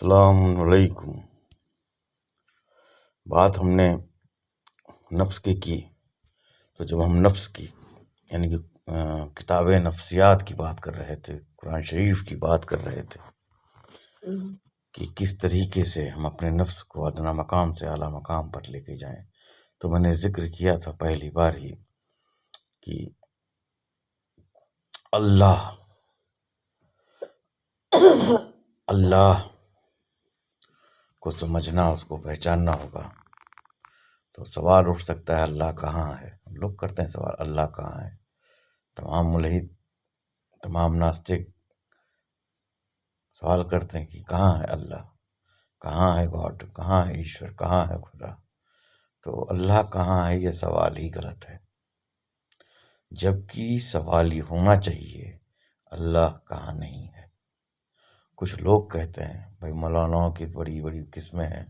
السلام علیکم۔ بات ہم نے نفس کی تو جب ہم نفس کی یعنی کہ کتاب نفسیات کی بات کر رہے تھے، قرآن شریف کی بات کر رہے تھے کہ کس طریقے سے ہم اپنے نفس کو ادنیٰ مقام سے اعلیٰ مقام پر لے کے جائیں، تو میں نے ذکر کیا تھا پہلی بار ہی کہ اللہ کو سمجھنا، اس کو پہچاننا ہوگا۔ تو سوال اٹھ سکتا ہے اللہ کہاں ہے؟ ہم لوگ کرتے ہیں سوال اللہ کہاں ہے۔ تمام ملحد، تمام ناستک سوال کرتے ہیں کہ کہاں ہے اللہ، کہاں ہے گاڈ، کہاں ہے ایشور، کہاں ہے خدا۔ تو اللہ کہاں ہے یہ سوال ہی غلط ہے، جبکہ سوال یہ ہونا چاہیے اللہ کہاں نہیں ہے۔ کچھ لوگ کہتے ہیں بھائی مولاناؤں کی بڑی بڑی قسمیں ہیں،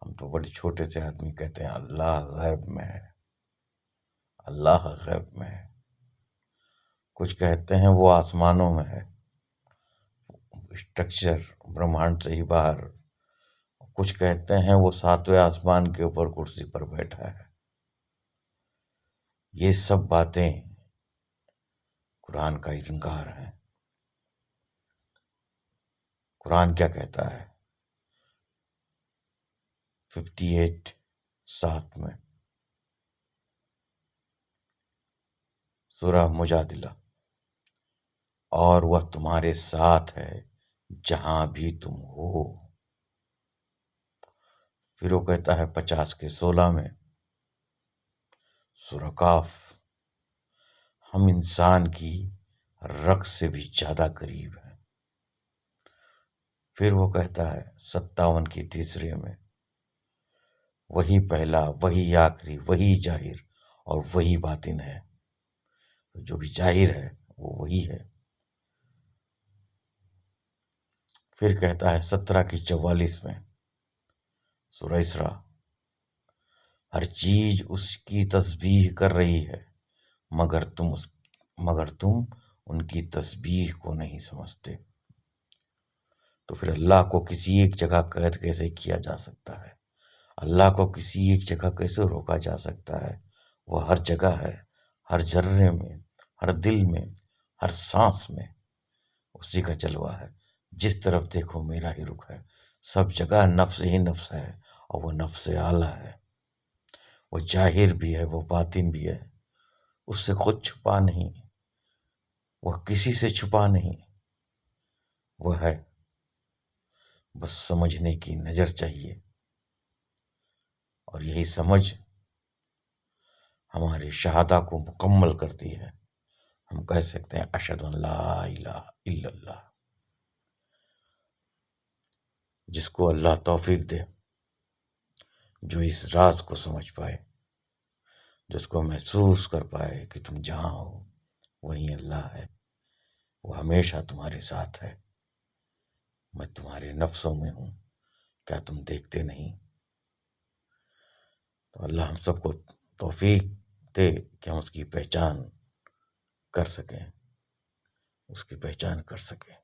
ہم تو بڑے چھوٹے سے آدمی کہتے ہیں اللہ غیب میں ہے، اللہ غیب میں ہے۔ کچھ کہتے ہیں وہ آسمانوں میں ہے، اسٹرکچر برہمانڈ سے ہی باہر۔ کچھ کہتے ہیں وہ ساتویں آسمان کے اوپر کرسی پر بیٹھا ہے۔ یہ سب باتیں قرآن کا انکار ہیں۔ قرآن کیا کہتا ہے 58:7 میں سورہ مجادلہ، اور وہ تمہارے ساتھ ہے جہاں بھی تم ہو۔ پھر وہ کہتا ہے 50:16 میں سورہ کاف، ہم انسان کی رگ سے بھی زیادہ قریب ہیں۔ پھر وہ کہتا ہے 57:3 میں وہی پہلا، وہی آخری، وہی ظاہر اور وہی باطن ہے۔ جو بھی ظاہر ہے وہ وہی ہے۔ پھر کہتا ہے 17:44 میں سورہ اسراء، ہر چیز اس کی تسبیح کر رہی ہے مگر تم ان کی تسبیح کو نہیں سمجھتے۔ تو پھر اللہ کو کسی ایک جگہ قید کیسے کیا جا سکتا ہے؟ اللہ کو کسی ایک جگہ کیسے روکا جا سکتا ہے؟ وہ ہر جگہ ہے، ہر ذرے میں، ہر دل میں، ہر سانس میں اسی کا جلوہ ہے۔ جس طرف دیکھو میرا ہی رخ ہے۔ سب جگہ نفس ہی نفس ہے، اور وہ نفس اعلیٰ ہے۔ وہ ظاہر بھی ہے، وہ باطن بھی ہے۔ اس سے خود چھپا نہیں، وہ کسی سے چھپا نہیں، وہ ہے۔ بس سمجھنے کی نظر چاہیے، اور یہی سمجھ ہماری شہادہ کو مکمل کرتی ہے۔ ہم کہہ سکتے ہیں اشہد ان لا الہ الا اللہ۔ جس کو اللہ توفیق دے، جو اس راز کو سمجھ پائے، جس کو محسوس کر پائے کہ تم جہاں ہو وہیں اللہ ہے، وہ ہمیشہ تمہارے ساتھ ہے۔ میں تمہارے نفسوں میں ہوں، کیا تم دیکھتے نہیں؟ تو اللہ ہم سب کو توفیق دے کہ ہم اس کی پہچان کر سکیں، اس کی پہچان کر سکیں۔